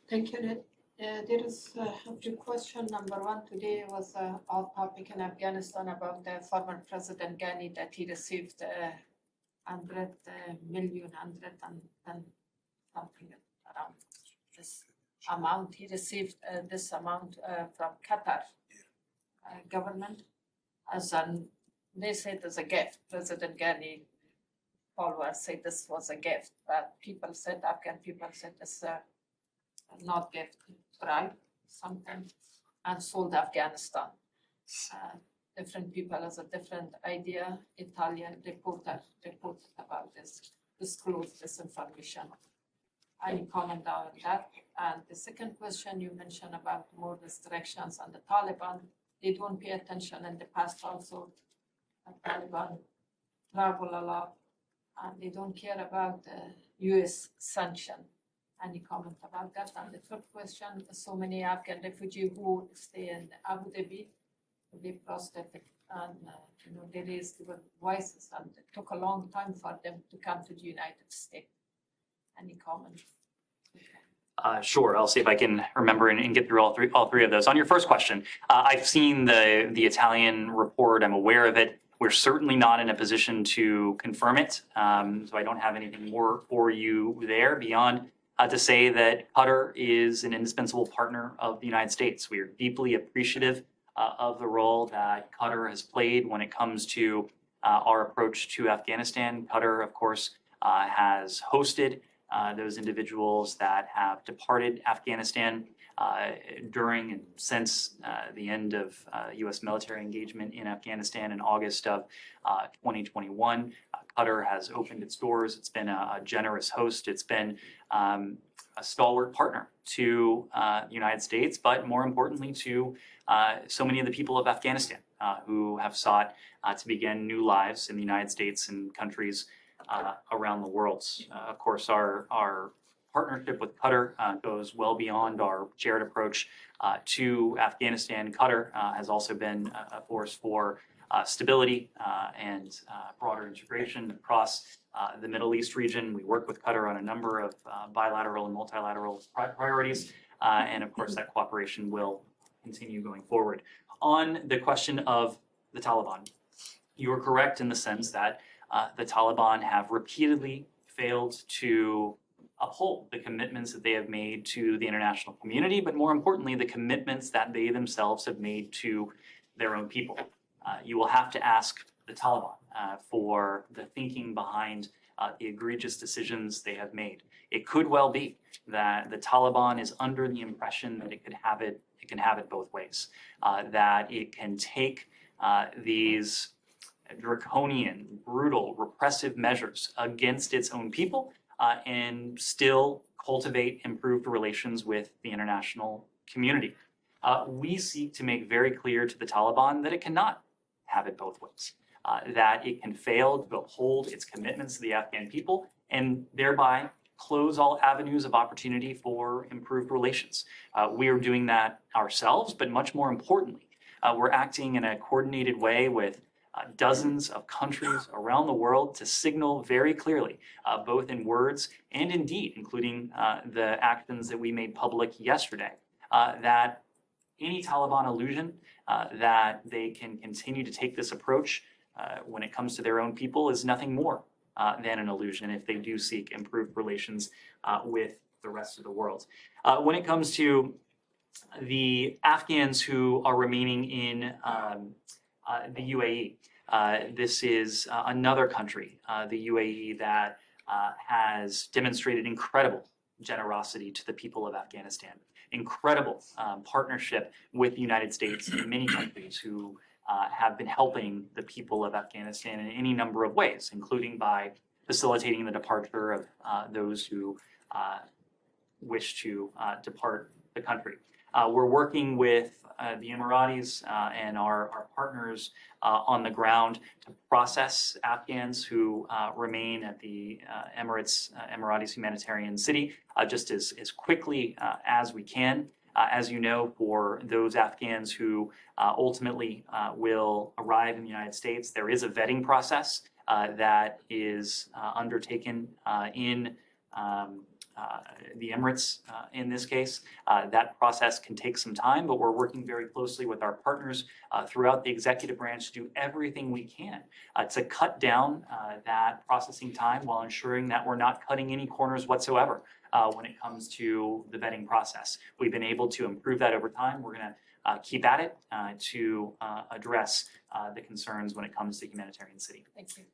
Thank you, Ned. There is a few questions. Number one, today was a hot topic in Afghanistan about the former President Ghani that he received 100 million, 110 something around this amount. He received this amount from Qatar government as an, they said as a gift. President Ghani followers said this was a gift, but people said, Afghan people said this not gift, bribe, something, and sold Afghanistan. Different people has a different idea. Italian reporter reported about this, disclosed this information. Any comment on that? And the second question you mentioned about more restrictions on the Taliban, they don't pay attention in the past also. The Taliban travel a lot and they don't care about the US sanction. Any comment about that? And the third question, so many Afghan refugees who stay in Abu Dhabi, they protested and they raised their voices and it took a long time for them to come to the United States. Any comment? Sure. I'll see if I can remember and get through all three of those. On your first question, I've seen the Italian report. I'm aware of it. We're certainly not in a position to confirm it, so I don't have anything more for you there beyond to say that Qatar is an indispensable partner of the United States. We are deeply appreciative of the role that Qatar has played when it comes to our approach to Afghanistan. Qatar, of course, has hosted those individuals that have departed Afghanistan during and since the end of U.S. military engagement in Afghanistan in August of 2021. Qatar has opened its doors. It's been a generous host. It's been a stalwart partner to the United States, but more importantly to so many of the people of Afghanistan who have sought to begin new lives in the United States and countries around the world. Of course, our partnership with Qatar goes well beyond our shared approach to Afghanistan. Qatar has also been a force for stability and broader integration across the Middle East region. We work with Qatar on a number of bilateral and multilateral priorities, and of course that cooperation will continue going forward. On the question of the Taliban, you are correct in the sense that the Taliban have repeatedly failed to uphold the commitments that they have made to the international community, but more importantly, the commitments that they themselves have made to their own people. You will have to ask the Taliban for the thinking behind the egregious decisions they have made. It could well be that the Taliban is under the impression that it can have it both ways, that it can take these draconian, brutal, repressive measures against its own people and still cultivate improved relations with the international community. We seek to make very clear to the Taliban that it cannot have it both ways, that it can fail to uphold its commitments to the Afghan people and thereby close all avenues of opportunity for improved relations. We are doing that ourselves, but much more importantly, we're acting in a coordinated way with dozens of countries around the world to signal very clearly, both in words and in deed, including the actions that we made public yesterday, that any Taliban illusion that they can continue to take this approach when it comes to their own people is nothing more than an illusion if they do seek improved relations with the rest of the world. When it comes to the Afghans who are remaining in the UAE, this is another country, the UAE, that has demonstrated incredible generosity to the people of Afghanistan, incredible partnership with the United States and many countries who have been helping the people of Afghanistan in any number of ways, including by facilitating the departure of those who wish to depart the country. We're working with the Emiratis and our partners on the ground to process Afghans who remain at the Emiratis Humanitarian City just as quickly as we can. As you know, for those Afghans who ultimately will arrive in the United States, there is a vetting process that is undertaken in the Emirates in this case. That process can take some time, but we're working very closely with our partners throughout the executive branch to do everything we can to cut down that processing time while ensuring that we're not cutting any corners whatsoever when it comes to the vetting process. We've been able to improve that over time. We're going to keep at it to address the concerns when it comes to humanitarian city. Thank you.